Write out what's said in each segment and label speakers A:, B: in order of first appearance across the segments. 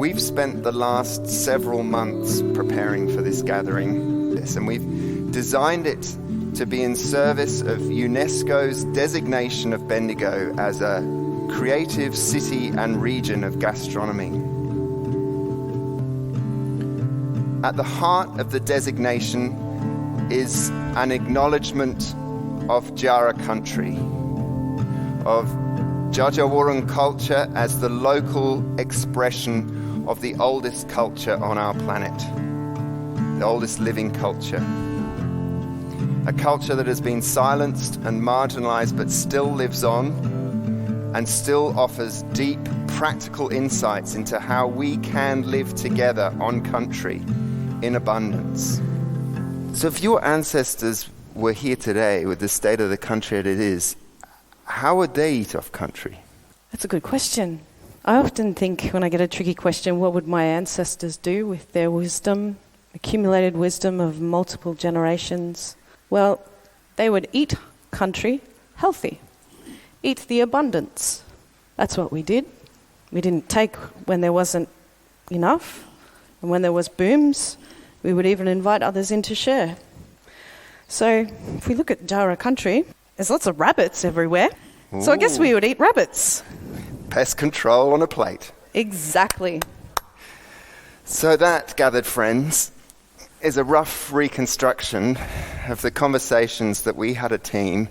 A: We've spent the last several months preparing for this gathering, and we've designed it to be in service of UNESCO's designation of Bendigo as a creative city and region of gastronomy. At the heart of the designation is an acknowledgement of Djaara Country, of Djadjawurrung culture as the local expression of the oldest culture on our planet, the oldest living culture. A culture that has been silenced and marginalized but still lives on and still offers deep, practical insights into how we can live together on country in abundance. So if your ancestors were here today with the state of the country that it is, how would they eat off country?
B: That's a good question. I often think when I get a tricky question, what would my ancestors do with their wisdom, accumulated wisdom of multiple generations? Well, they would eat country healthy, eat the abundance. That's what we did. We didn't take when there wasn't enough, and when there was booms, we would even invite others in to share. So if we look at Djaara Country, there's lots of rabbits everywhere. Ooh. So I guess we would eat rabbits.
A: Pest control on a plate.
B: Exactly.
A: So that, gathered friends, is a rough reconstruction of the conversations that we had a team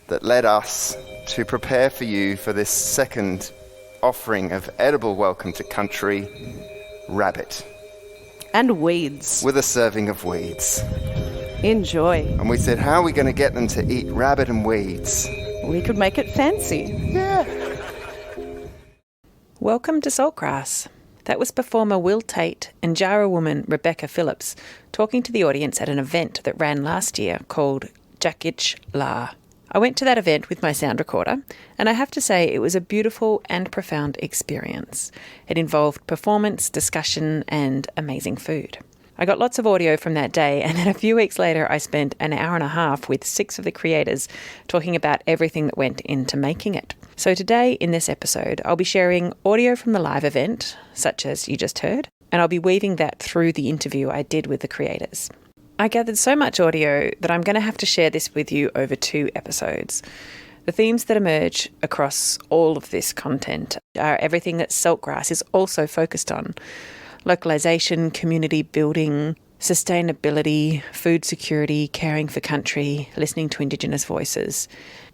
A: that led us to prepare for you for this second offering of edible welcome to country, rabbit.
B: And weeds.
A: With a serving of weeds.
B: Enjoy.
A: And we said, how are we going to get them to eat rabbit and weeds?
B: We could make it fancy.
A: Yeah.
C: Welcome to Saltgrass. That was performer Will Tait and Djaara woman Rebecca Phillips talking to the audience at an event that ran last year called Djakitj Larr. I went to that event with my sound recorder, and I have to say it was a beautiful and profound experience. It involved performance, discussion, and amazing food. I got lots of audio from that day, and then a few weeks later I spent an hour and a half with 6 of the creators talking about everything that went into making it. So today, in this episode, I'll be sharing audio from the live event, such as you just heard, and I'll be weaving that through the interview I did with the creators. I gathered so much audio that I'm going to have to share this with you over 2 episodes. The themes that emerge across all of this content are everything that Saltgrass is also focused on. Localisation, community building, sustainability, food security, caring for country, listening to Indigenous voices.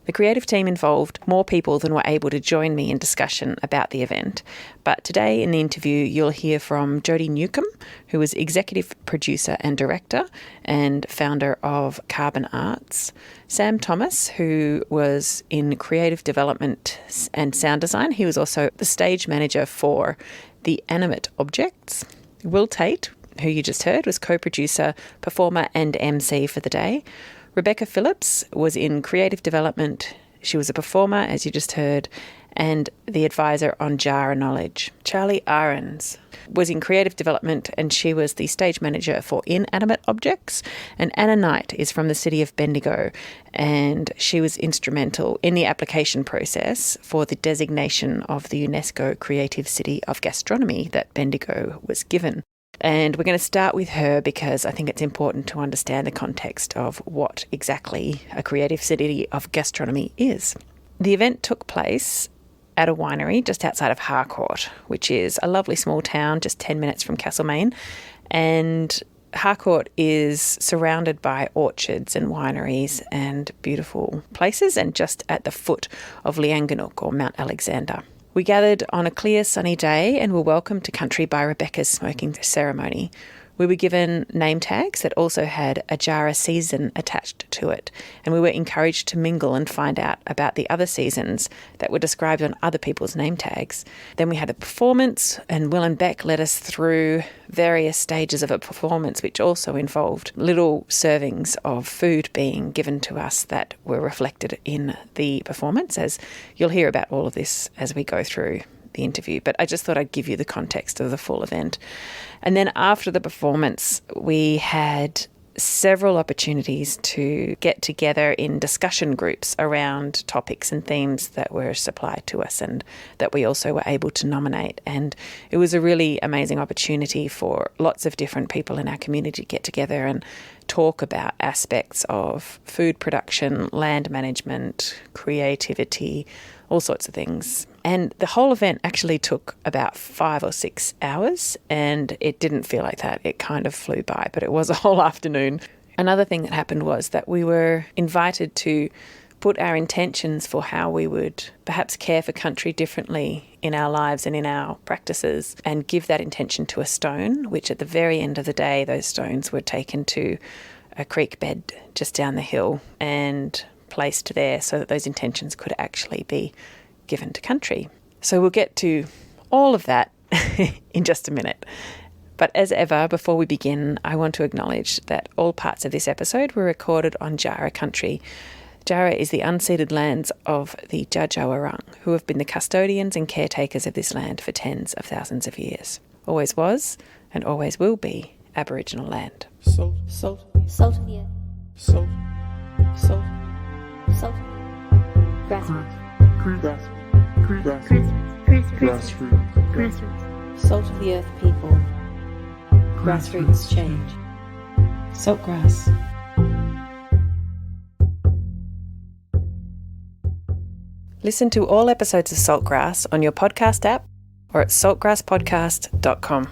C: The creative team involved more people than were able to join me in discussion about the event. But today in the interview, you'll hear from Jodi Newcombe, who is executive producer and director and founder of Carbon Arts, Sam Thomas, who was in creative development and sound design. He was also the stage manager for the Animate objects. Will Tait, who you just heard, was co-producer, performer and MC for the day. Rebecca Phillips was in creative development. She was a performer, as you just heard, and the advisor on Djaara knowledge. Charlie Ahrens was in creative development, and she was the stage manager for inanimate objects. And Anna Knight is from the city of Bendigo, and she was instrumental in the application process for the designation of the UNESCO Creative City of Gastronomy that Bendigo was given. And we're going to start with her because I think it's important to understand the context of what exactly a creative city of gastronomy is. The event took place at a winery just outside of Harcourt, which is a lovely small town just 10 minutes from Castlemaine. And Harcourt is surrounded by orchards and wineries and beautiful places, and just at the foot of Lianganuk or Mount Alexander. We gathered on a clear sunny day and were welcomed to country by Rebecca's smoking ceremony. We were given name tags that also had a Djaara season attached to it, and we were encouraged to mingle and find out about the other seasons that were described on other people's name tags. Then we had a performance, and Will and Beck led us through various stages of a performance, which also involved little servings of food being given to us that were reflected in the performance, as you'll hear about all of this as we go through the interview. But I just thought I'd give you the context of the full event. And then after the performance, we had several opportunities to get together in discussion groups around topics and themes that were supplied to us and that we also were able to nominate. And it was a really amazing opportunity for lots of different people in our community to get together and talk about aspects of food production, land management, creativity, all sorts of things. And the whole event actually took about 5 or 6 hours, and it didn't feel like that. It kind of flew by, but it was a whole afternoon. Another thing that happened was that we were invited to put our intentions for how we would perhaps care for country differently in our lives and in our practices, and give that intention to a stone, which at the very end of the day, those stones were taken to a creek bed just down the hill and placed there so that those intentions could actually be given to country. So we'll get to all of that in just a minute. But as ever, before we begin, I want to acknowledge that all parts of this episode were recorded on Djaara Country. Djaara is the unceded lands of the Dja, who have been the custodians and caretakers of this land for tens of thousands of years. Always was and always will be Aboriginal land.
D: Salt, salt,
E: Salt of the earth.
D: salt, salt,
E: Salt. Grassroots. Grassroots.
F: Salt of the earth people. Grassroots change. Saltgrass.
C: Listen to all episodes of Saltgrass on your podcast app or at saltgrasspodcast.com.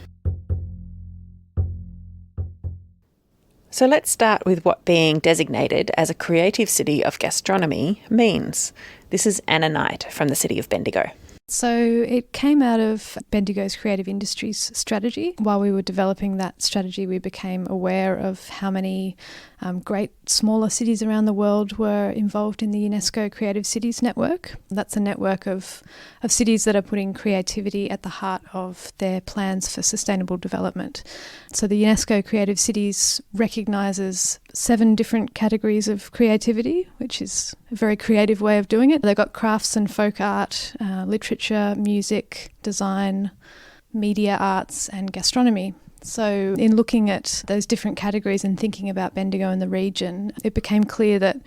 C: So let's start with what being designated as a creative city of gastronomy means. This is Anna Knight from the city of Bendigo.
G: So it came out of Bendigo's creative industries strategy. While we were developing that strategy, we became aware of how many great smaller cities around the world were involved in the UNESCO Creative Cities Network. That's a network of cities that are putting creativity at the heart of their plans for sustainable development. So the UNESCO Creative Cities recognises 7 different categories of creativity, which is a very creative way of doing it. They've got crafts and folk art, literature, music, design, media arts and gastronomy. So in looking at those different categories and thinking about Bendigo and the region, it became clear that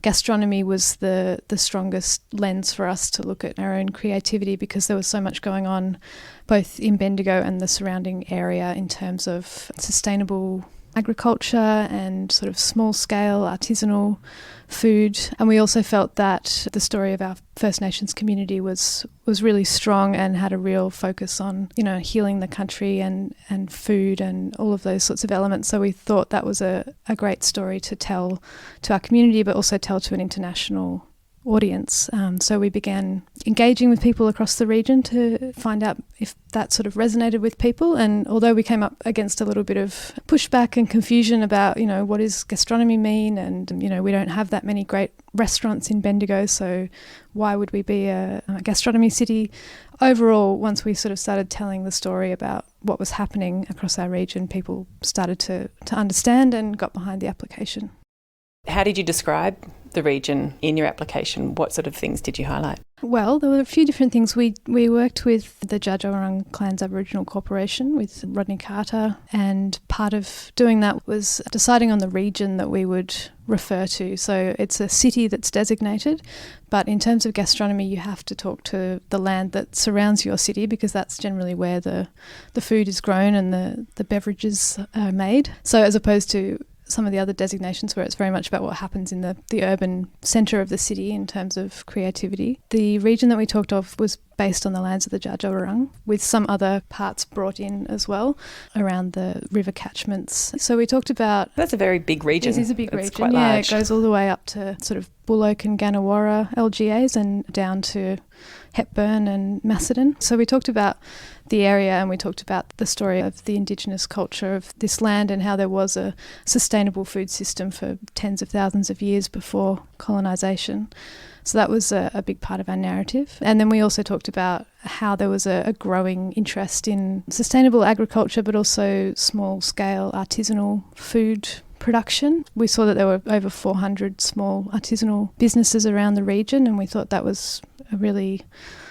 G: gastronomy was the strongest lens for us to look at our own creativity, because there was so much going on both in Bendigo and the surrounding area in terms of sustainable agriculture and sort of small-scale artisanal food. And we also felt that the story of our First Nations community was really strong and had a real focus on, healing the country and food and all of those sorts of elements. So we thought that was a great story to tell to our community, but also tell to an international audience. So we began engaging with people across the region to find out if that sort of resonated with people. And although we came up against a little bit of pushback and confusion about, what does gastronomy mean? And, we don't have that many great restaurants in Bendigo, so why would we be a gastronomy city? Overall, once we sort of started telling the story about what was happening across our region, people started to understand and got behind the application.
C: How did you describe the region in your application? What sort of things did you highlight?
G: Well, there were a few different things. We worked with the Dja Clans Aboriginal Corporation, with Rodney Carter, and part of doing that was deciding on the region that we would refer to. So it's a city that's designated, but in terms of gastronomy, you have to talk to the land that surrounds your city, because that's generally where the food is grown and the beverages are made. So as opposed to some of the other designations where it's very much about what happens in the urban centre of the city in terms of creativity. The region that we talked of was based on the lands of the Dja, with some other parts brought in as well around the river catchments. So we talked about...
C: That's a very big region.
G: It is a big region,
C: quite
G: yeah.
C: large.
G: It goes all the way up to sort of Bullock and Gannawarra LGAs and down to Hepburn and Macedon. So we talked about the area, and we talked about the story of the Indigenous culture of this land and how there was a sustainable food system for tens of thousands of years before colonisation. So that was a big part of our narrative. And then we also talked about how there was a growing interest in sustainable agriculture, but also small-scale artisanal food production. We saw that there were over 400 small artisanal businesses around the region, and we thought that was a really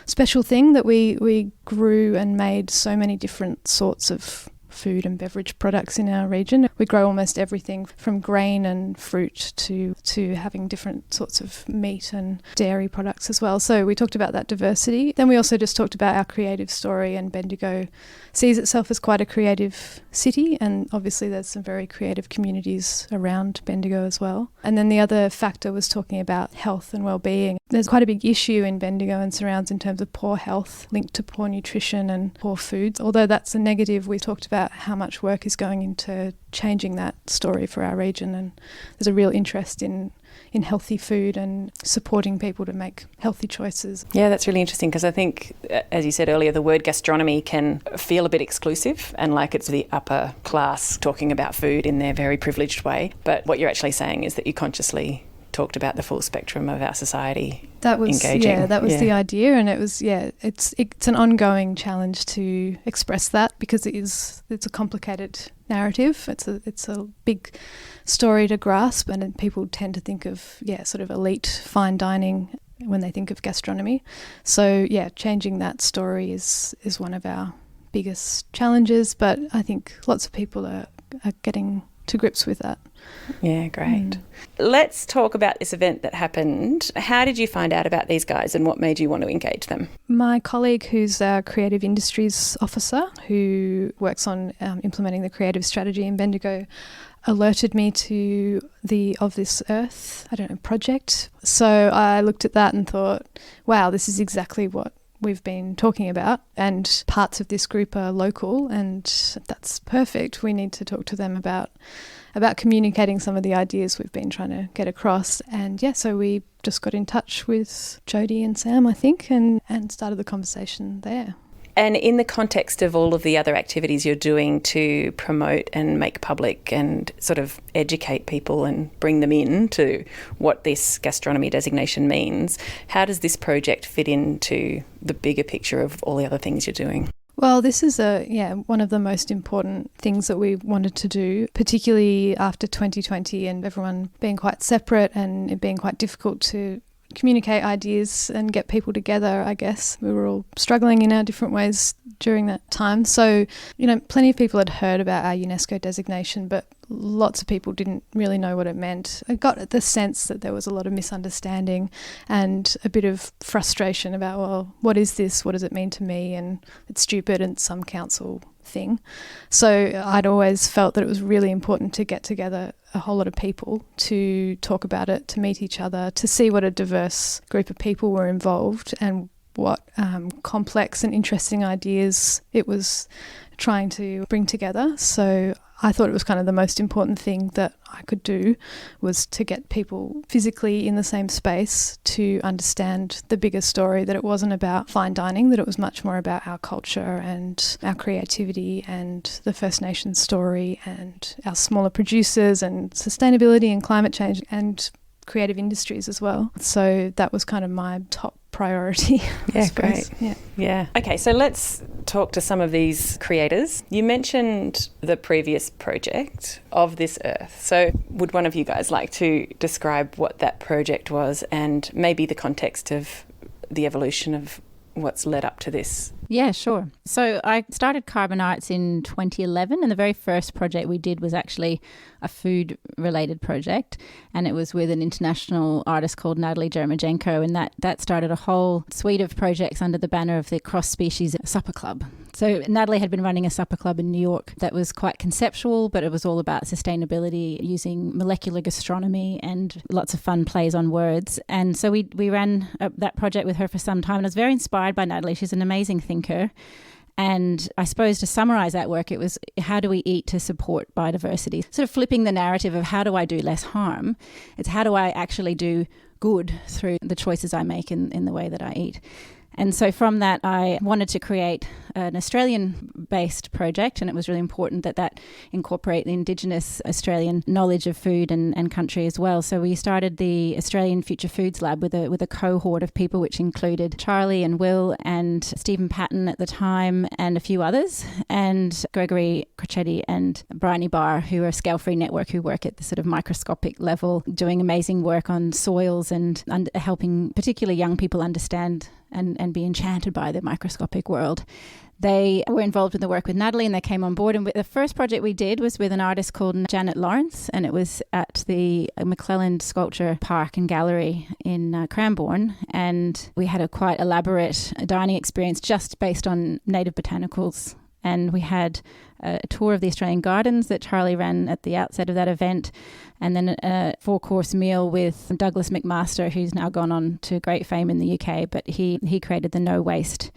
G: special thing, that we grew and made so many different sorts of food and beverage products in our region. We grow almost everything from grain and fruit to having different sorts of meat and dairy products as well. So we talked about that diversity. Then we also just talked about our creative story, and Bendigo sees itself as quite a creative city, and obviously there's some very creative communities around Bendigo as well. And then the other factor was talking about health and well-being. There's quite a big issue in Bendigo and surrounds in terms of poor health linked to poor nutrition and poor foods. Although that's a negative, we talked about how much work is going into changing that story for our region, and there's a real interest in healthy food and supporting people to make healthy choices.
C: Yeah, that's really interesting, because I think, as you said earlier, the word gastronomy can feel a bit exclusive and like it's the upper class talking about food in their very privileged way. But what you're actually saying is that you consciously talked about the full spectrum of our society.
G: That was
C: engaging.
G: Yeah, that was the idea, and it was it's an ongoing challenge to express that, because it's a complicated narrative. It's a big story to grasp, and people tend to think of sort of elite fine dining when they think of gastronomy. So changing that story is one of our biggest challenges, but I think lots of people are getting to grips with that.
C: Yeah, great. Let's talk about this event that happened. How did you find out about these guys, and what made you want to engage them? My
G: colleague, who's our creative industries officer, who works on implementing the creative strategy in Bendigo, alerted me to the Of This Earth, project. So I looked at that and thought, wow, this is exactly what we've been talking about, and parts of this group are local, and that's perfect. We need to talk to them about communicating some of the ideas we've been trying to get across. And so we just got in touch with Jodi and Sam, I think, and started the conversation there.
C: And in the context of all of the other activities you're doing to promote and make public and sort of educate people and bring them in to what this gastronomy designation means, how does this project fit into the bigger picture of all the other things you're doing?
G: Well, this is one of the most important things that we wanted to do, particularly after 2020 and everyone being quite separate and it being quite difficult to communicate ideas and get people together, I guess. We were all struggling in our different ways during that time. So, plenty of people had heard about our UNESCO designation, but lots of people didn't really know what it meant. I got the sense that there was a lot of misunderstanding and a bit of frustration about, well, what is this? What does it mean to me? And it's stupid and some council thing. So I'd always felt that it was really important to get together a whole lot of people to talk about it, to meet each other, to see what a diverse group of people were involved and what complex and interesting ideas it was trying to bring together. So I thought it was kind of the most important thing that I could do was to get people physically in the same space to understand the bigger story, that it wasn't about fine dining, that it was much more about our culture and our creativity and the First Nations story and our smaller producers and sustainability and climate change and creative industries as well. So that was kind of my top priority.
C: Yeah, great. Yeah. Okay, so let's talk to some of these creators. You mentioned the previous project, Of This Earth. So would one of you guys like to describe what that project was and maybe the context of the evolution of what's led up to this?
H: Yeah, sure. So I started Carbon Arts in 2011, and the very first project we did was actually a food-related project, and it was with an international artist called Natalie Jeremijenko, and that started a whole suite of projects under the banner of the Cross Species Supper Club. So Natalie had been running a supper club in New York that was quite conceptual, but it was all about sustainability using molecular gastronomy and lots of fun plays on words. And so we ran that project with her for some time, and I was very inspired by Natalie. She's an amazing thinker. And I suppose to summarise that work, it was how do we eat to support biodiversity? Sort of flipping the narrative of how do I do less harm? It's how do I actually do good through the choices I make in the way that I eat? And so from that, I wanted to create an Australian-based project, and it was really important that incorporate the Indigenous Australian knowledge of food and country as well. So we started the Australian Future Foods Lab with a cohort of people, which included Charlie and Will and Stephen Patton at the time and a few others, and Gregory Crocetti and Bryony Barr, who are a Scale-Free Network who work at the sort of microscopic level, doing amazing work on soils and helping particularly young people understand and be enchanted by the microscopic world. They were involved in the work with Natalie and they came on board. And the first project we did was with an artist called Janet Lawrence, and it was at the McClelland Sculpture Park and Gallery in Cranbourne. And we had a quite elaborate dining experience just based on native botanicals. And we had a tour of the Australian Gardens that Charlie ran at the outset of that event, and then a 4-course meal with Douglas McMaster, who's now gone on to great fame in the UK, but he created the No Waste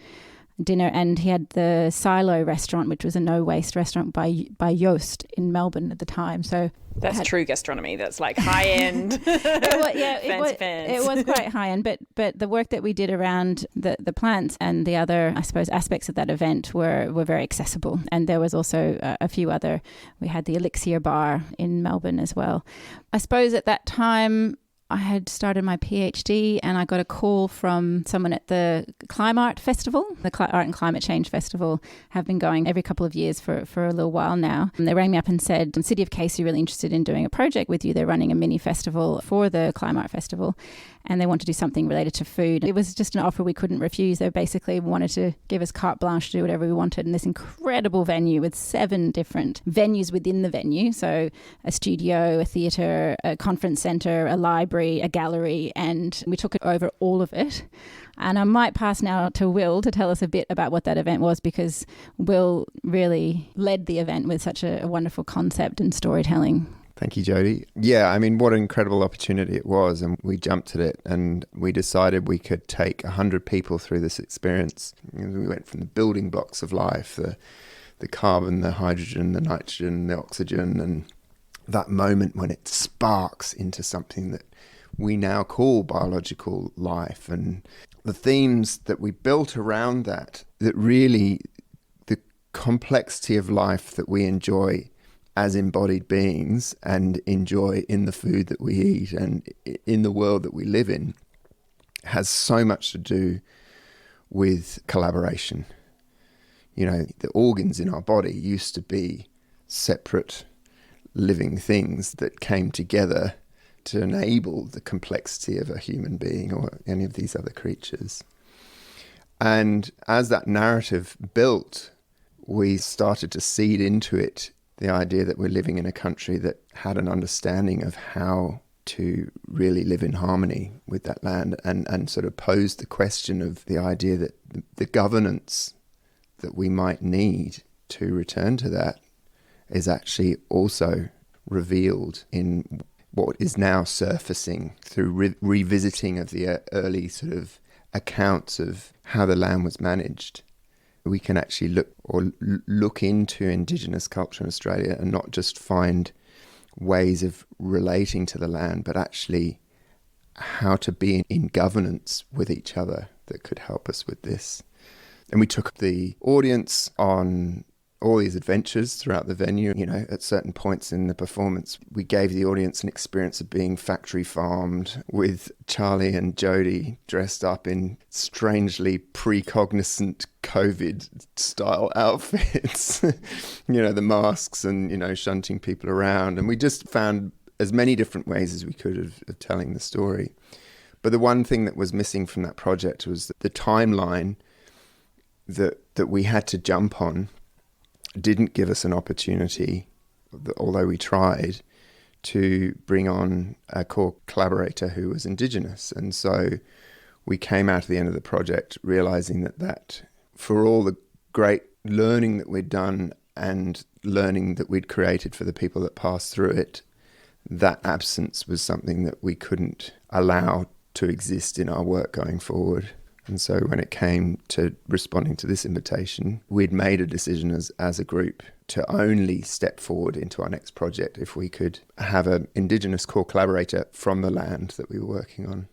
H: dinner, and he had the Silo restaurant, which was a no waste restaurant by Yoast in Melbourne at the time. So
C: that's true gastronomy. That's like high end.
H: It was quite high end, but the work that we did around the plants and the other, I suppose, aspects of that event were very accessible. And there was also a few other. We had the Elixir Bar in Melbourne as well. I suppose at that time I had started my PhD and I got a call from someone at the Climate Festival. The Art and Climate Change Festival have been going every couple of years for a little while now. And they rang me up and said, the City of Casey are really interested in doing a project with you. They're running a mini festival for the Climate Festival and they want to do something related to food. It was just an offer we couldn't refuse. They basically wanted to give us carte blanche to do whatever we wanted in this incredible venue with 7 different venues within the venue. So a studio, a theatre, a conference centre, a library, a gallery, and we took it over all of it. And I might pass now to Will to tell us a bit about what that event was, because Will really led the event with such a wonderful concept and storytelling.
A: Thank you, Jodi. Yeah, I mean, what an incredible opportunity it was. And we jumped at it and we decided we could take 100 people through this experience. We went from the building blocks of life, the carbon, the hydrogen, the nitrogen, the oxygen, and that moment when it sparks into something that we now call biological life. And the themes that we built around that really the complexity of life that we enjoy as embodied beings and enjoy in the food that we eat and in the world that we live in has so much to do with collaboration. You know, the organs in our body used to be separate living things that came together to enable the complexity of a human being or any of these other creatures. And as that narrative built, we started to seed into it the idea that we're living in a country that had an understanding of how to really live in harmony with that land and sort of posed the question of the idea that the governance that we might need to return to that is actually also revealed in what is now surfacing through revisiting of the early sort of accounts of how the land was managed. We can actually look into Indigenous culture in Australia and not just find ways of relating to the land, but actually how to be in governance with each other that could help us with this. And we took the audience on all these adventures throughout the venue. You know, at certain points in the performance, we gave the audience an experience of being factory farmed with Charlie and Jodi dressed up in strangely precognizant COVID-style outfits. You know, the masks and, you know, shunting people around. And we just found as many different ways as we could of telling the story. But the one thing that was missing from that project was the timeline that we had to jump on didn't give us an opportunity, although we tried, to bring on a core collaborator who was Indigenous. And so we came out at the end of the project realising that for all the great learning that we'd done and learning that we'd created for the people that passed through it, that absence was something that we couldn't allow to exist in our work going forward. And so when it came to responding to this invitation, we'd made a decision as a group to only step forward into our next project if we could have an Indigenous core collaborator from the land that we were working on.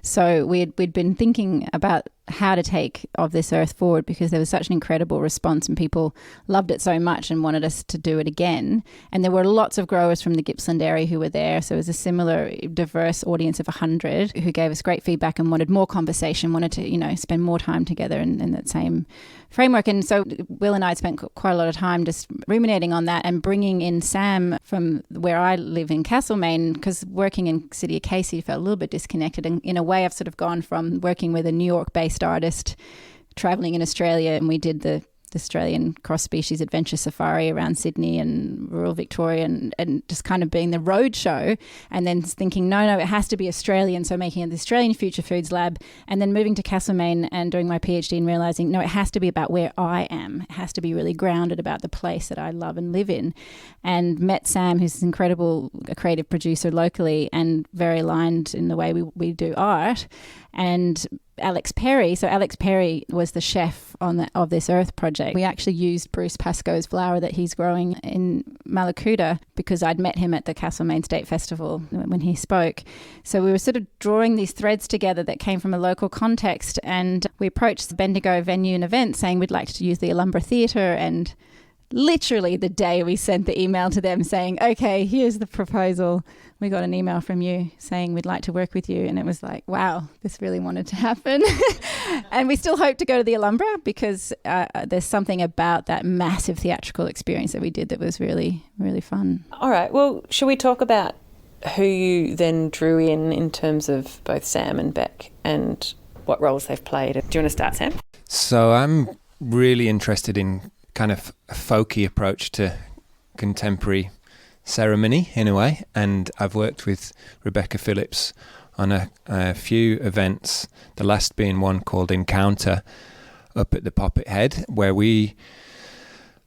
H: So we'd been thinking about how to take Of This Earth forward because there was such an incredible response and people loved it so much and wanted us to do it again. And there were lots of growers from the Gippsland area who were there. So it was a similar diverse audience of 100 who gave us great feedback and wanted more conversation, wanted to, you know, spend more time together in that same framework. And so Will and I had spent quite a lot of time just ruminating on that and bringing in Sam from where I live in Castlemaine, because working in City of Casey felt a little bit disconnected. And in a way, I've sort of gone from working with a New York-based artist travelling in Australia, and we did the Australian cross-species adventure safari around Sydney and rural Victoria, and just kind of being the road show, and then thinking, no, it has to be Australian, so making it the Australian Future Foods Lab, and then moving to Castlemaine and doing my PhD and realising, no, it has to be about where I am. It has to be really grounded about the place that I love and live in. And met Sam, who's an incredible creative producer locally and very aligned in the way we do art, and Alex Perry. So Alex Perry was the chef of this Earth project. We actually used Bruce Pascoe's flower that he's growing in Malakuta because I'd met him at the Castlemaine State Festival when he spoke. So we were sort of drawing these threads together that came from a local context, and we approached the Bendigo venue and event saying we'd like to use the Alumbra Theatre, and literally the day we sent the email to them saying, okay, here's the proposal, we got an email from you saying we'd like to work with you. And it was like, wow, this really wanted to happen. And we still hope to go to the Alumbra because there's something about that massive theatrical experience that we did that was really, really fun.
C: All right, well, should we talk about who you then drew in terms of both Sam and Beck and what roles they've played? Do you want to start, Sam?
I: So I'm really interested in kind of a folky approach to contemporary ceremony in a way, and I've worked with Rebecca Phillips on a few events, the last being one called Encounter up at the Poppet Head, where we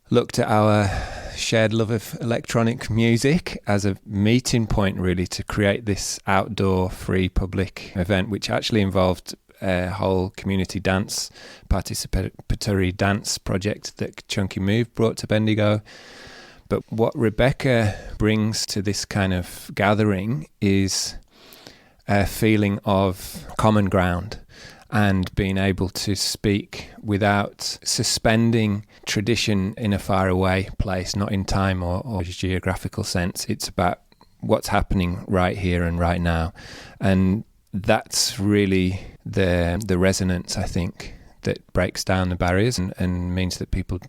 I: looked at our shared love of electronic music as a meeting point really to create this outdoor free public event, which actually involved a whole community dance, participatory dance project that Chunky Move brought to Bendigo. But what Rebecca brings to this kind of gathering is a feeling of common ground and being able to speak without suspending tradition in a faraway place, not in time or geographical sense. It's about what's happening right here and right now. And that's really the resonance, I think, that breaks down the barriers and means that people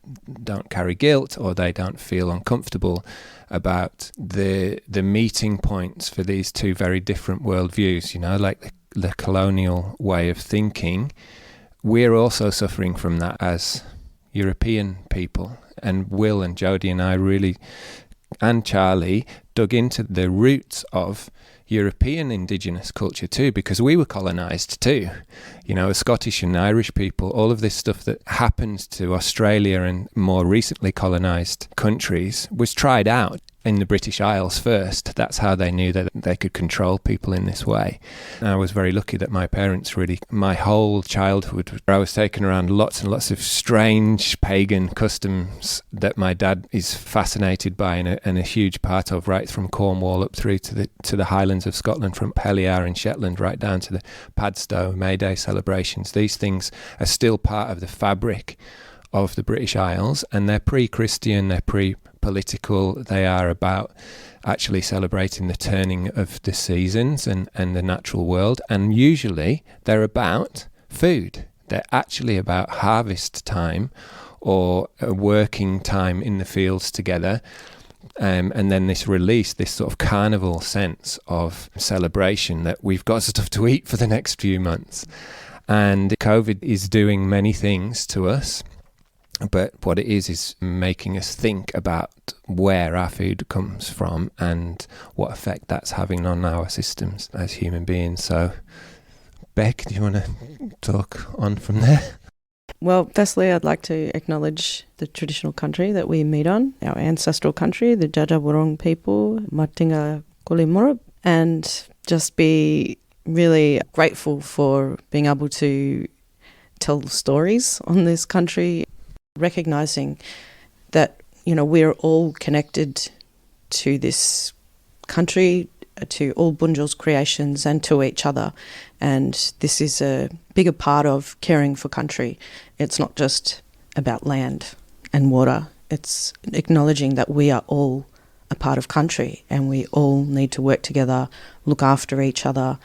I: don't carry guilt or they don't feel uncomfortable about the meeting points for these two very different worldviews, you know, like the colonial way of thinking. We're also suffering from that as European people, and Will and Jodi and I really, and Charlie, dug into the roots of European indigenous culture too, because we were colonised too. You know, as Scottish and Irish people, all of this stuff that happens to Australia and more recently colonised countries was tried out in the British Isles first. That's how they knew that they could control people in this way. And I was very lucky that my parents really, my whole childhood, I was taken around lots and lots of strange pagan customs that my dad is fascinated by and a huge part of, right from Cornwall up through to the Highlands of Scotland, from Pelliar and Shetland right down to the Padstow May Day celebrations. These things are still part of the fabric of the British Isles, and they're pre-Christian, they're pre-political, they are about actually celebrating the turning of the seasons and the natural world, and usually they're about food. They're actually about harvest time or a working time in the fields together, and then this release, this sort of carnival sense of celebration that we've got stuff to eat for the next few months. And COVID is doing many things to us, but what it is making us think about where our food comes from and what effect that's having on our systems as human beings. So, Beck, do you want to talk on from there?
B: Well, firstly, I'd like to acknowledge the traditional country that we meet on, our ancestral country, the Djaara people, Matinga Kulimurub, and just be really grateful for being able to tell stories on this country, recognising that, you know, we're all connected to this country, to all Bunjal's creations and to each other. And this is a bigger part of caring for country. It's not just about land and water. It's acknowledging that we are all a part of country and we all need to work together, look after each other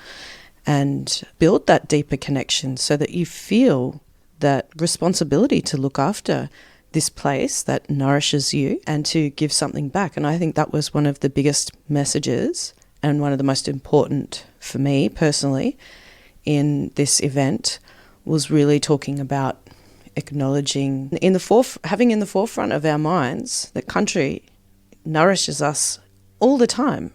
B: and build that deeper connection so that you feel that responsibility to look after this place that nourishes you and to give something back. And I think that was one of the biggest messages and one of the most important for me personally in this event, was really talking about acknowledging having in the forefront of our minds that country nourishes us all the time.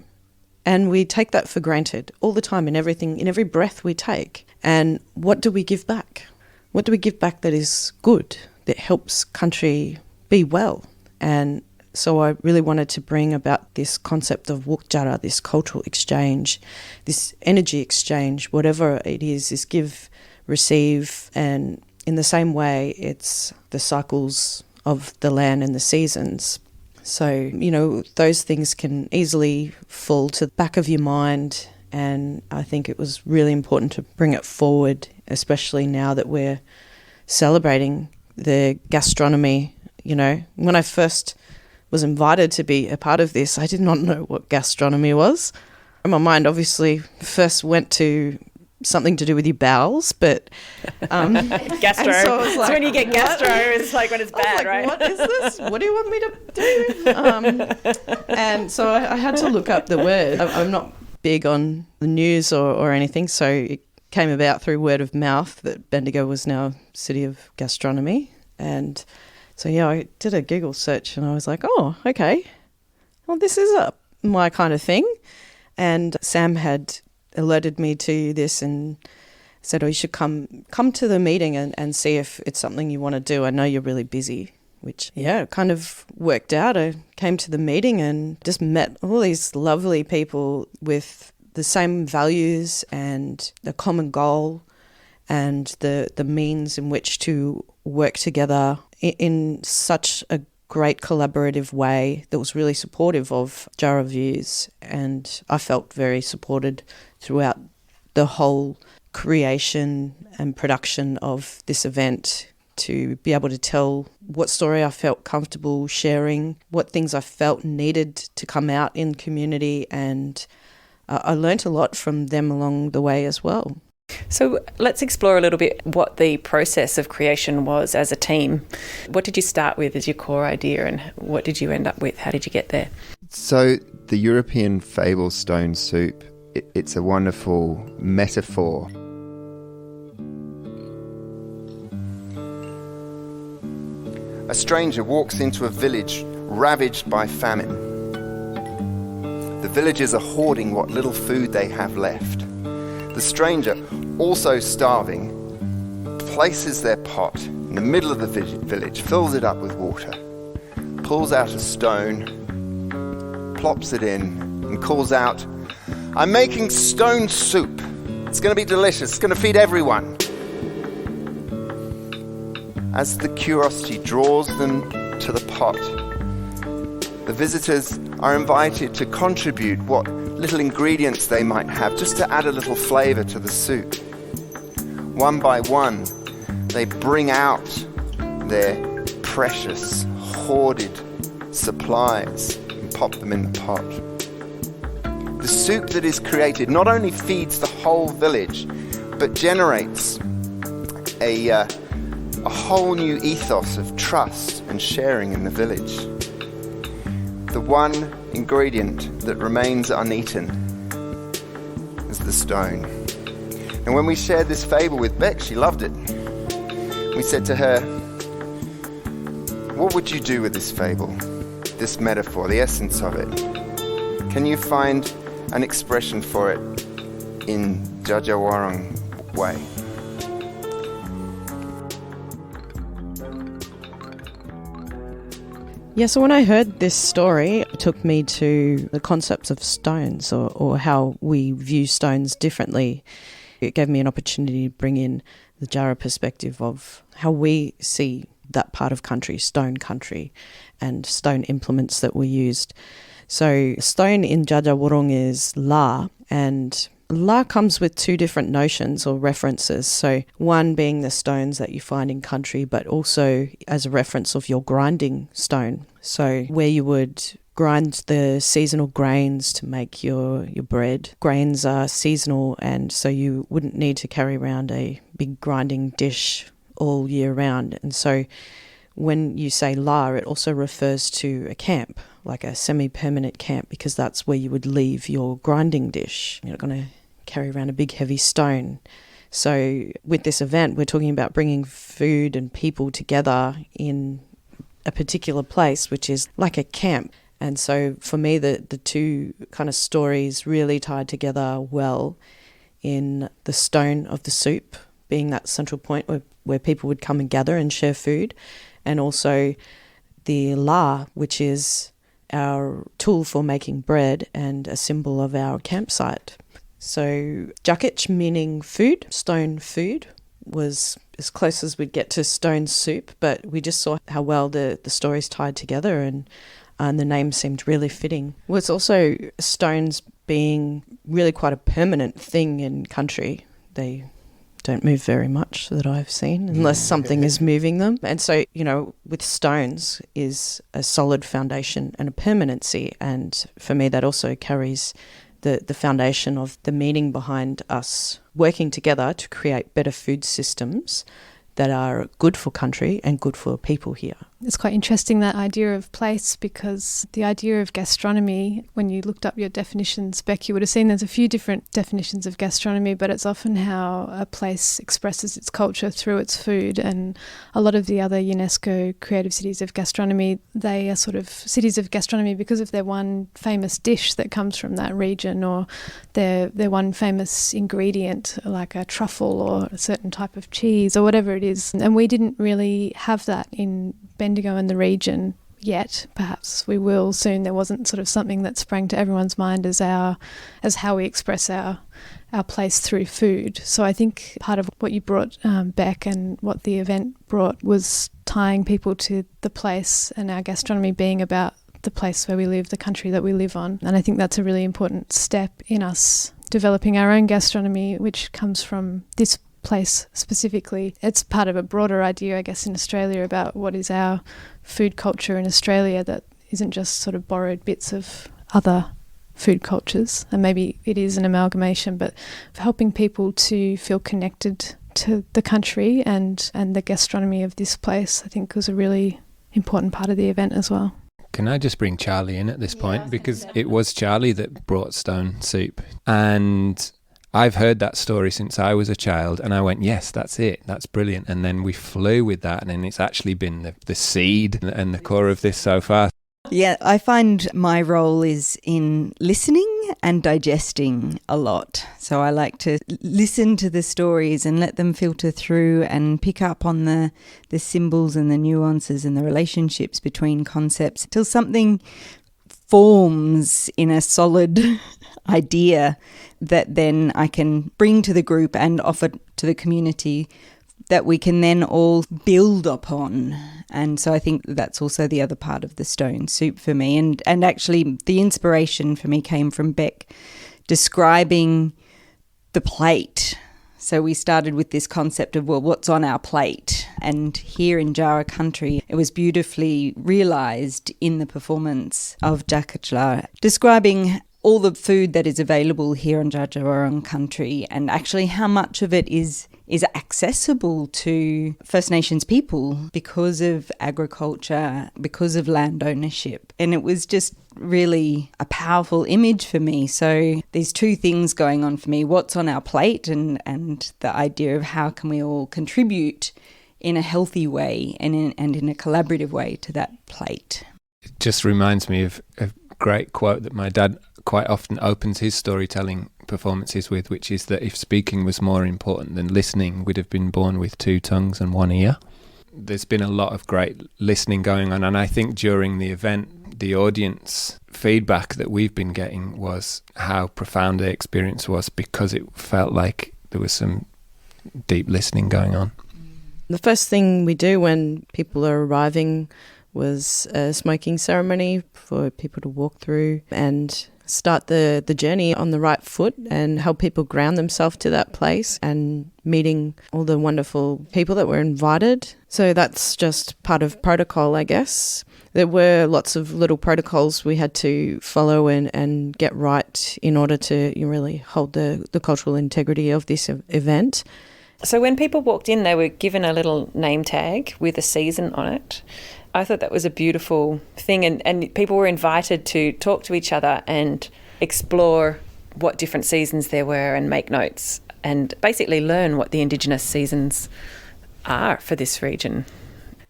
B: And we take that for granted all the time in everything, in every breath we take. And what do we give back? What do we give back that is good, that helps country be well? And so I really wanted to bring about this concept of wukjara, this cultural exchange, this energy exchange, whatever it is give, receive, and in the same way, it's the cycles of the land and the seasons. So, those things can easily fall to the back of your mind, and I think it was really important to bring it forward, especially now that we're celebrating the gastronomy. When I first was invited to be a part of this, I did not know what gastronomy was. My mind obviously first went to something to do with your bowels, but
C: gastro. So when you get gastro, it's like when it's bad, right?
B: What is this? What do you want me to do? And so I had to look up the word. I'm not big on the news or anything, so it came about through word of mouth that Bendigo was now City of Gastronomy. And so, I did a Google search and I was like, oh, okay, well, this is my kind of thing. And Sam had alerted me to this and said, you should come to the meeting and see if it's something you want to do. I know you're really busy, which, it kind of worked out. I came to the meeting and just met all these lovely people with the same values and a common goal and the means in which to work together in such a great collaborative way that was really supportive of Djaara views, and I felt very supported throughout the whole creation and production of this event, to be able to tell what story I felt comfortable sharing, what things I felt needed to come out in community, and I learnt a lot from them along the way as well.
C: So let's explore a little bit what the process of creation was as a team. What did you start with as your core idea, and what did you end up with? How did you get there?
A: So the European fable stone soup, it's a wonderful metaphor. A stranger walks into a village ravaged by famine. The villagers are hoarding what little food they have left. The stranger, also starving, places their pot in the middle of the village, fills it up with water, pulls out a stone, plops it in, and calls out, "I'm making stone soup. It's going to be delicious. It's going to feed everyone." As the curiosity draws them to the pot, the visitors are invited to contribute what little ingredients they might have, just to add a little flavour to the soup. One by one, they bring out their precious, hoarded supplies and pop them in the pot. The soup that is created not only feeds the whole village, but generates a whole new ethos of trust and sharing in the village. The one ingredient that remains uneaten is the stone. And when we shared this fable with Beck, she loved it. We said to her, "What would you do with this fable, this metaphor, the essence of it? Can you find an expression for it in Djaara way?"
B: Yeah, so when I heard this story, it took me to the concepts of stones, or how we view stones differently. It gave me an opportunity to bring in the Djaara perspective of how we see that part of country, stone country, and stone implements that were used. So stone in Djaara is Larr, and Larr comes with two different notions or references. So one being the stones that you find in country, but also as a reference of your grinding stone. So where you would grind the seasonal grains to make your bread. Grains are seasonal, and so you wouldn't need to carry around a big grinding dish all year round. And so when you say Larr, it also refers to a camp, like a semi-permanent camp, because that's where you would leave your grinding dish. You're not going to carry around a big heavy stone So with this event, we're talking about bringing food and people together in a particular place, which is like a camp. And so for me, the two kind of stories really tied together well in the stone of the soup being that central point where people would come and gather and share food, and also the larr, which is our tool for making bread and a symbol of our campsite. So Djakitj, meaning food, stone food, was as close as we'd get to stone soup, but we just saw how well the stories tied together, and the name seemed really fitting. Well, it's also stones being really quite a permanent thing in country. They don't move very much that I've seen unless something is moving them. And so, with stones is a solid foundation and a permanency. And for me, that also carries the foundation of the meaning behind us working together to create better food systems that are good for country and good for people here.
G: It's quite interesting, that idea of place, because the idea of gastronomy, when you looked up your definitions, Beck, you would have seen there's a few different definitions of gastronomy, but it's often how a place expresses its culture through its food. And a lot of the other UNESCO creative cities of gastronomy, they are sort of cities of gastronomy because of their one famous dish that comes from that region, or their one famous ingredient, like a truffle or a certain type of cheese or whatever it is. And we didn't really have that in Bendigo and the region yet. Perhaps we will soon. There wasn't sort of something that sprang to everyone's mind as how we express our place through food. So I think part of what you brought, Beck, and what the event brought was tying people to the place, and our gastronomy being about the place where we live, the country that we live on. And I think that's a really important step in us developing our own gastronomy, which comes from this place specifically. It's part of a broader idea, I guess, in Australia about what is our food culture in Australia that isn't just sort of borrowed bits of other food cultures. And maybe it is an amalgamation, but for helping people to feel connected to the country and the gastronomy of this place, I think was a really important part of the event as well.
I: Can I just bring Charlie in at this point? Because it was Charlie that brought stone soup. And I've heard that story since I was a child, and I went, yes, that's it, that's brilliant. And then we flew with that, and then it's actually been the seed and the core of this so far.
J: Yeah, I find my role is in listening and digesting a lot. So I like to listen to the stories and let them filter through and pick up on the symbols and the nuances and the relationships between concepts till something forms in a solid idea that then I can bring to the group and offer to the community that we can then all build upon. And so I think that's also the other part of the stone soup for me. And actually the inspiration for me came from Beck describing the plate. So we started with this concept of, well, what's on our plate? And here in Djaara Country, it was beautifully realised in the performance of Djakitj Larr, describing all the food that is available here in Djaara Country, and actually how much of it is accessible to First Nations people because of agriculture, because of land ownership. And it was just really a powerful image for me. So there's two things going on for me: what's on our plate and the idea of how can we all contribute in a healthy way and in a collaborative way to that plate.
I: It just reminds me of a great quote that my dad quite often opens his storytelling performances with, which is that if speaking was more important than listening, we'd have been born with two tongues and one ear. There's been a lot of great listening going on, and I think during the event, the audience feedback that we've been getting was how profound the experience was, because it felt like there was some deep listening going on.
B: The first thing we do when people are arriving was a smoking ceremony for people to walk through and start the journey on the right foot and help people ground themselves to that place and meeting all the wonderful people that were invited. So that's just part of protocol, I guess. There were lots of little protocols we had to follow and get right in order to really hold the cultural integrity of this event.
C: So when people walked in, they were given a little name tag with a season on it. I thought that was a beautiful thing, and people were invited to talk to each other and explore what different seasons there were and make notes and basically learn what the Indigenous seasons are for this region.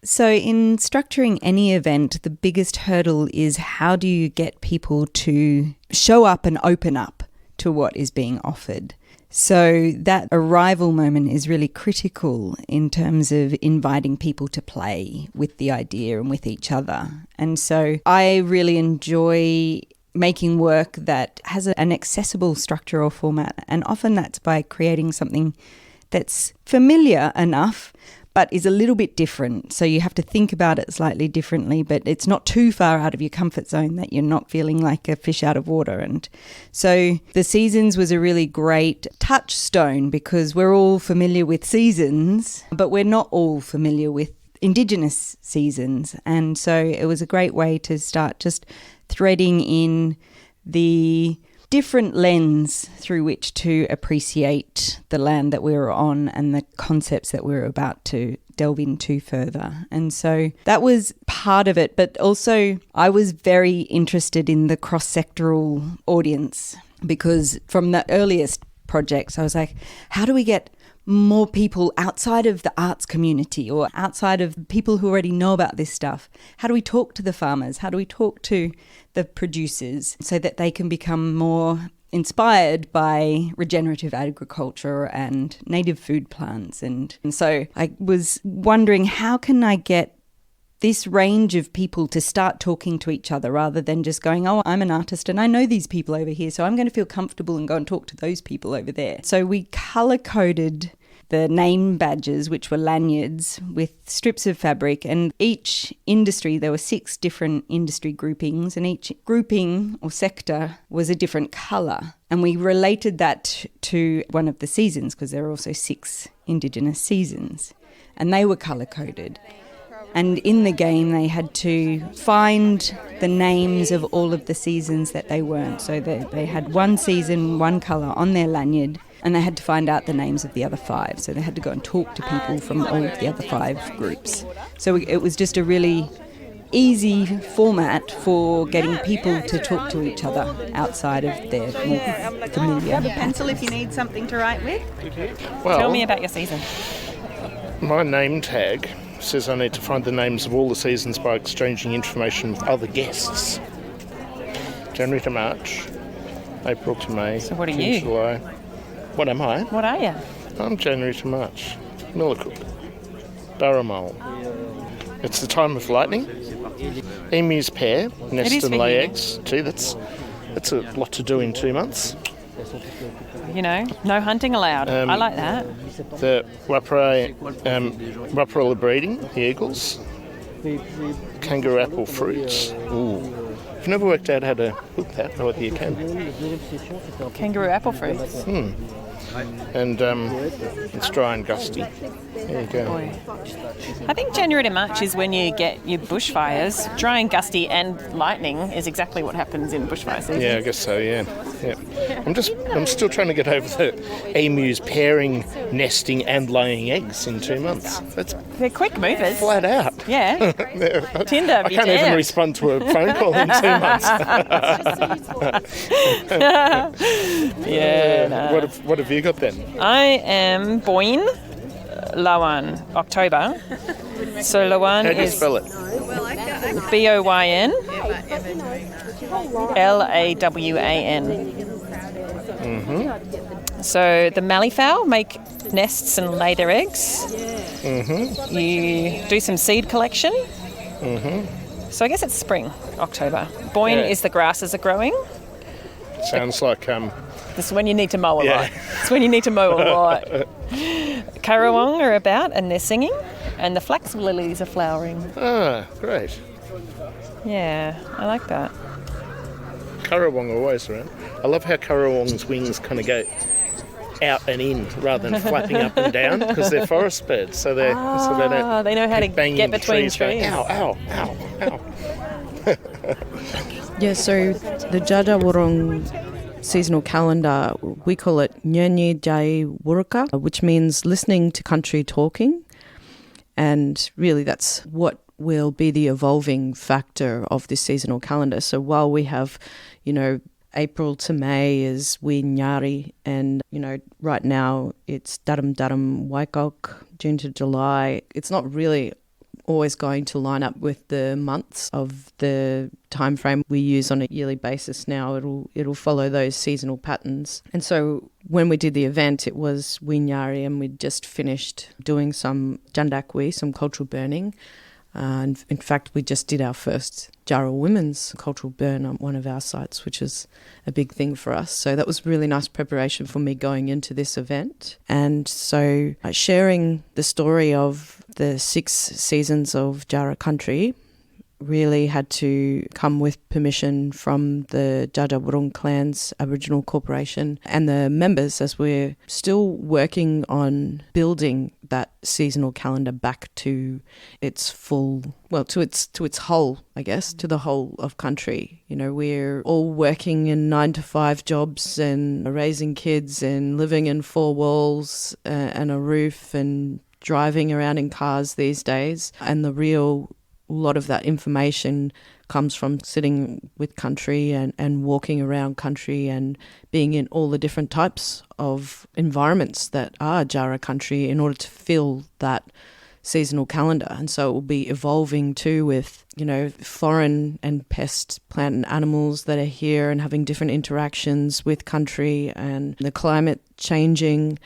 J: So in structuring any event, the biggest hurdle is how do you get people to show up and open up to what is being offered? So that arrival moment is really critical in terms of inviting people to play with the idea and with each other. And so I really enjoy making work that has an accessible structure or format, and often that's by creating something that's familiar enough but is a little bit different. So you have to think about it slightly differently, but it's not too far out of your comfort zone that you're not feeling like a fish out of water. And so the seasons was a really great touchstone because we're all familiar with seasons, but we're not all familiar with Indigenous seasons. And so it was a great way to start just threading in the different lens through which to appreciate the land that we were on and the concepts that we were about to delve into further. And so that was part of it, but also I was very interested in the cross-sectoral audience because from the earliest projects I was like, how do we get more people outside of the arts community or outside of people who already know about this stuff? How do we talk to the farmers? How do we talk to the producers so that they can become more inspired by regenerative agriculture and native food plants? And so I was wondering, how can I get this range of people to start talking to each other rather than just going, oh, I'm an artist and I know these people over here, so I'm going to feel comfortable and go and talk to those people over there. So we colour-coded the name badges, which were lanyards with strips of fabric, and each industry, there were 6 different industry groupings, and each grouping or sector was a different colour. And we related that to one of the seasons because there are also 6 Indigenous seasons, and they were colour-coded. And in the game, they had to find the names of all of the seasons that they weren't. So they had one season, one colour on their lanyard, and they had to find out the names of the other 5. So they had to go and talk to people from all of the other 5 groups. So it was just a really easy format for getting people to talk to each other outside of their more familiar.
C: Grab a pencil if you need something to write with.
K: Well,
C: tell me about your season.
K: My name tag says I need to find the names of all the seasons by exchanging information with other guests. January to March, April to May,
C: so what are
K: June
C: you?
K: to July. What am I?
C: What are you?
K: I'm January to March. Millicook. Barramal. It's the time of lightning. Emus pair, nest and lay eggs. Gee, that's a lot to do in 2 months.
C: You know, no hunting allowed. I like that.
K: The wapara are breeding, the eagles. Kangaroo apple fruits. Ooh. I've never worked out how to cook that, but whether you can.
C: Kangaroo apple fruits.
K: And it's dry and gusty. There you go.
C: Boy. I think January to March is when you get your bushfires. Dry and gusty and lightning is exactly what happens in bushfire season.
K: Yeah, I guess so, yeah. I'm still trying to get over the emus pairing, nesting and laying eggs in 2 months.
C: They're quick movers.
K: Flat out.
C: Yeah. Tinder,
K: I can't even respond to a phone call in 2 months.
C: Yeah. No.
K: What have you got then?
C: I am Boyne Lawan, October. So Lawan
K: How do you
C: is
K: spell it?
C: Boyn Lawan.
K: Mm-hmm.
C: So the malleefowl make nests and lay their eggs.
K: Mm-hmm.
C: You do some seed collection.
K: Mm-hmm.
C: So I guess it's spring, October. Boyne is the grasses are growing.
K: Sounds like
C: this is when you need to mow a lot. It's when you need to mow a lot. Currawong are about and they're singing, and the flax lilies are flowering.
K: Ah, great.
C: Yeah, I like that.
K: Currawong are always around. I love how Currawong's wings kind of go out and in rather than flapping up and down because they're forest birds, so they don't.
C: They know how to get between trees.
K: Going, ow, ow, ow, ow.
B: Yeah, so the Djaara seasonal calendar, we call it Nyanyi Jai Wuruka, which means listening to country talking. And really that's what will be the evolving factor of this seasonal calendar. So while we have, April to May is winery, and right now it's darum waikok, June to July. It's not really always going to line up with the months of the time frame we use on a yearly basis now. It'll follow those seasonal patterns. And so when we did the event, it was winery, and we'd just finished doing some jandakwi, some cultural burning. And in fact, we just did our first Djaara women's cultural burn on one of our sites, which is a big thing for us. So that was really nice preparation for me going into this event. And so sharing the story of the 6 seasons of Djaara Country really had to come with permission from the Dja Wurrung Clan's Aboriginal Corporation and the members, as we're still working on building that seasonal calendar back to its full, to its whole, I guess, to the whole of country. We're all working in 9-to-5 jobs and raising kids and living in 4 walls and a roof and driving around in cars these days. And a lot of that information comes from sitting with country and walking around country and being in all the different types of environments that are Djaara Country in order to fill that seasonal calendar. And so it will be evolving too with, foreign and pest plant and animals that are here and having different interactions with country and the climate changing.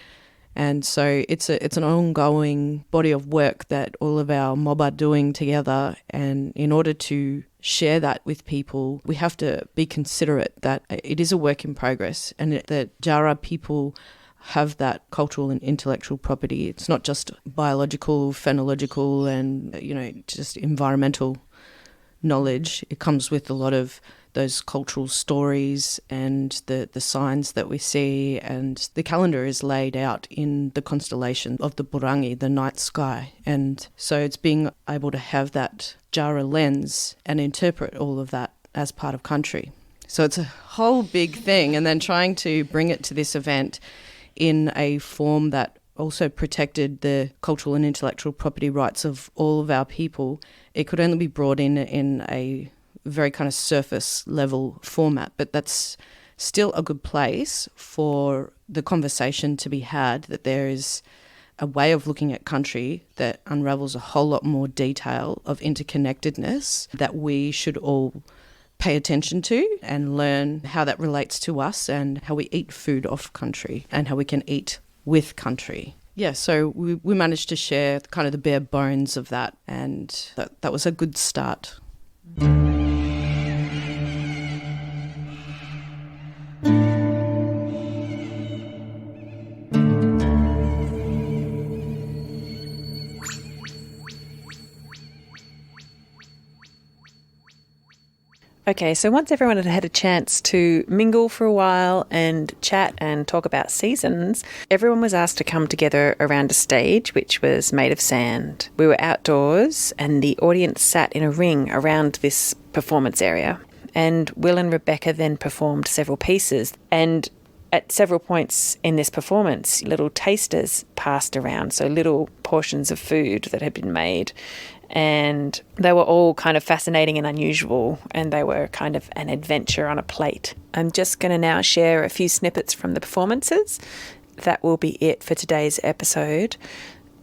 B: And so it's an ongoing body of work that all of our mob are doing together. And in order to share that with people, we have to be considerate that it is a work in progress and that Djaara people have that cultural and intellectual property. It's not just biological, phenological and, just environmental knowledge. It comes with a lot of those cultural stories and the signs that we see, and the calendar is laid out in the constellation of the Burangi, the night sky. And so it's being able to have that Djaara lens and interpret all of that as part of country. So it's a whole big thing, and then trying to bring it to this event in a form that also protected the cultural and intellectual property rights of all of our people. It could only be brought in a very kind of surface level format, but that's still a good place for the conversation to be had, that there is a way of looking at country that unravels a whole lot more detail of interconnectedness that we should all pay attention to and learn how that relates to us and how we eat food off country and how we can eat with country. Yeah, so we managed to share kind of the bare bones of that, and that was a good start.
C: Okay, so once everyone had had a chance to mingle for a while and chat and talk about seasons, everyone was asked to come together around a stage which was made of sand. We were outdoors and the audience sat in a ring around this performance area. And Will and Rebecca then performed several pieces, and at several points in this performance, little tasters passed around, so little portions of food that had been made. And they were all kind of fascinating and unusual, and they were kind of an adventure on a plate. I'm just going to now share a few snippets from the performances. That will be it for today's episode.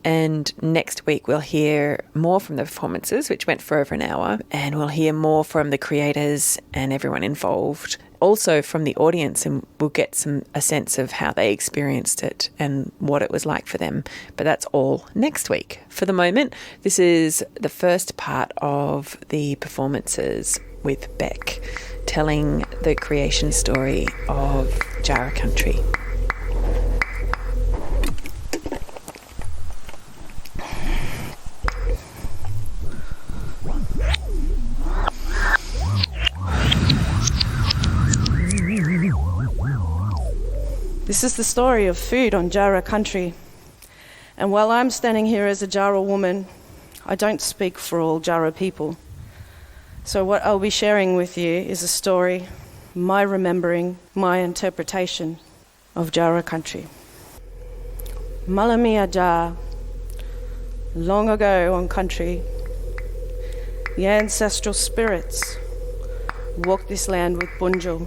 C: And next week we'll hear more from the performances, which went for over an hour, and we'll hear more from the creators and everyone involved. Also from the audience, and we'll get a sense of how they experienced it and what it was like for them. But that's all next week. For the moment, this is the first part of the performances with Beck, telling the creation story of Djaara Country.
B: This is the story of food on Djaara Country. And while I'm standing here as a Djaara woman, I don't speak for all Djaara people. So what I'll be sharing with you is a story, my remembering, my interpretation of Djaara Country. Malami Aja, long ago on country, the ancestral spirits walked this land with Bunjil.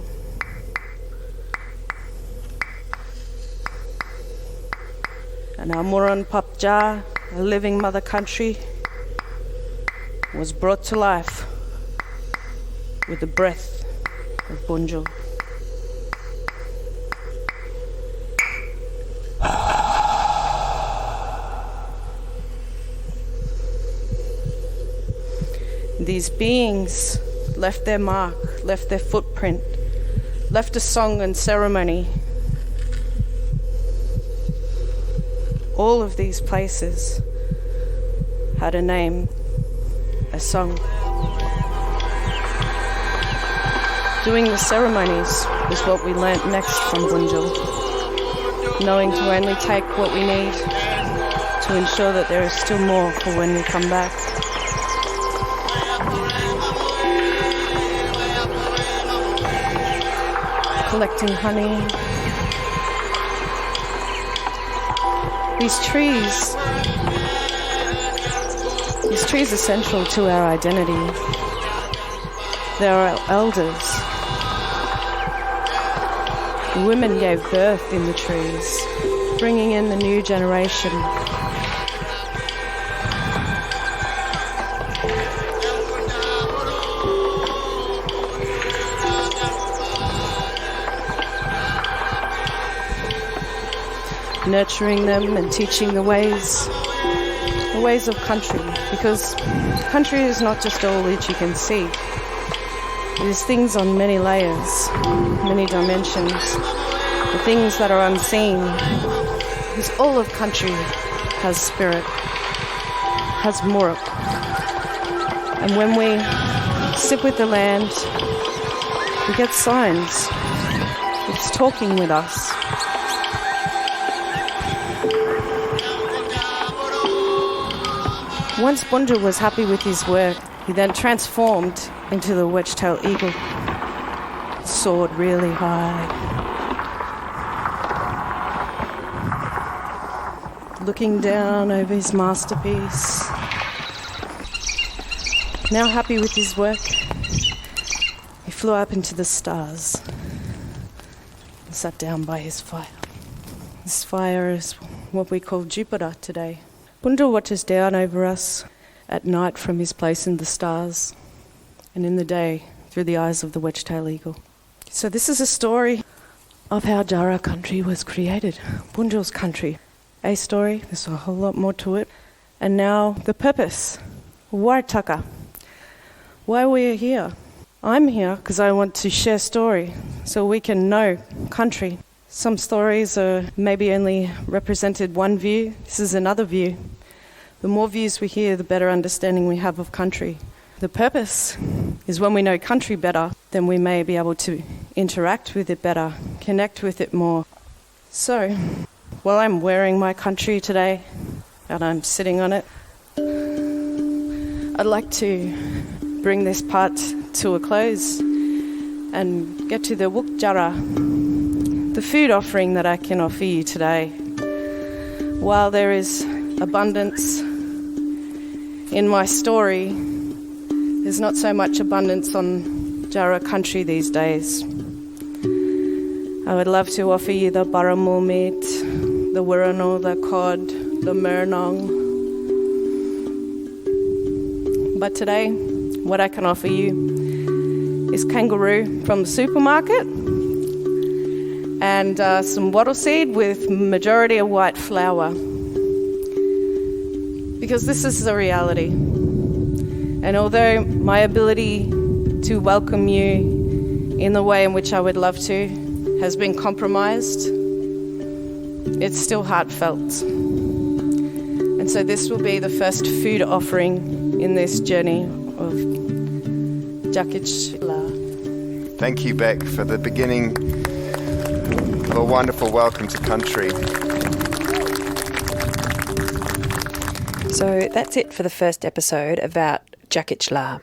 B: And our Murran Papja, a living mother country, was brought to life with the breath of Bunjil. These beings left their mark, left their footprint, left a song and ceremony. All of these places had a name, a song. Doing the ceremonies is what we learnt next from Bunjil, knowing to only take what we need to ensure that there is still more for when we come back. Collecting honey. These trees are central to our identity. They're our elders. The women gave birth in the trees, bringing in the new generation. Nurturing them and teaching the ways of country, because country is not just all that you can see. It is things on many layers, many dimensions, the things that are unseen. Because all of country has spirit, has muruk. And when we sit with the land, we get signs. It's talking with us. Once Bunjil was happy with his work, he then transformed into the wedge-tailed eagle. It soared really high. Looking down over his masterpiece. Now happy with his work, he flew up into the stars and sat down by his fire. This fire is what we call Jupiter today. Bunjil watches down over us at night from his place in the stars, and in the day through the eyes of the wedge-tailed eagle. So this is a story of how Djaara Country was created, Bunjil's country. A story, there's a whole lot more to it. And now the purpose, Wartaka. Why we're here. I'm here because I want to share story so we can know country. Some stories are maybe only represented one view. This is another view. The more views we hear, the better understanding we have of country. The purpose is when we know country better, then we may be able to interact with it better, connect with it more. So, while I'm wearing my country today and I'm sitting on it, I'd like to bring this part to a close and get to the Wukjara, the food offering that I can offer you today. While there is abundance in my story, there's not so much abundance on Djaara Country these days. I would love to offer you the baramul meat, the wirrano, the cod, the murnong. But today, what I can offer you is kangaroo from the supermarket and some wattle seed with majority of white flour. Because this is the reality. And although my ability to welcome you in the way in which I would love to has been compromised, it's still heartfelt. And so this will be the first food offering in this journey of Djakitj Larr.
A: Thank you, Beck, for the beginning of a wonderful welcome to country.
C: So that's it for the first episode about Djakitj Larr.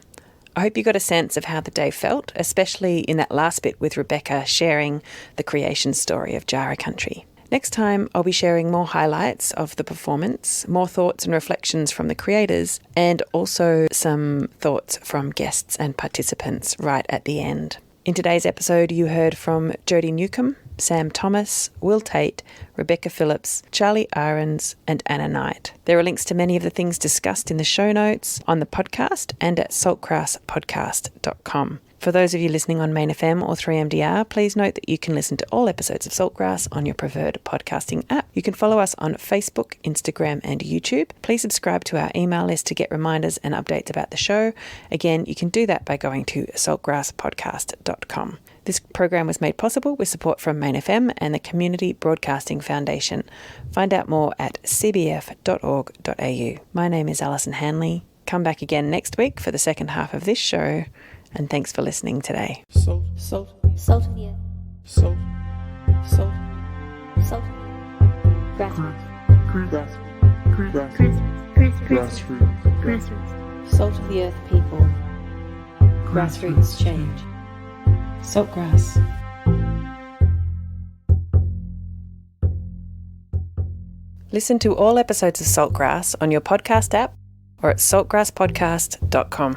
C: I hope you got a sense of how the day felt, especially in that last bit with Rebecca sharing the creation story of Djaara Country. Next time, I'll be sharing more highlights of the performance, more thoughts and reflections from the creators, and also some thoughts from guests and participants right at the end. In today's episode, you heard from Jodi Newcombe, Sam Thomas, Will Tait, Rebecca Phillips, Charlie Ahrens, and Anna Knight. There are links to many of the things discussed in the show notes, on the podcast, and at saltgrasspodcast.com. For those of you listening on Main FM or 3MDR, please note that you can listen to all episodes of Saltgrass on your preferred podcasting app. You can follow us on Facebook, Instagram, and YouTube. Please subscribe to our email list to get reminders and updates about the show. Again, you can do that by going to saltgrasspodcast.com. This program was made possible with support from Main FM and the Community Broadcasting Foundation. Find out more at cbf.org.au. My name is Alison Hanley. Come back again next week for the second half of this show. And thanks for listening today.
D: Salt, salt,
E: Salt of the earth.
D: salt, salt,
E: Salt. Grassroots. Grassroots.
F: Salt of the earth people. Grassroots change. Saltgrass.
C: Listen to all episodes of Saltgrass on your podcast app or at saltgrasspodcast.com.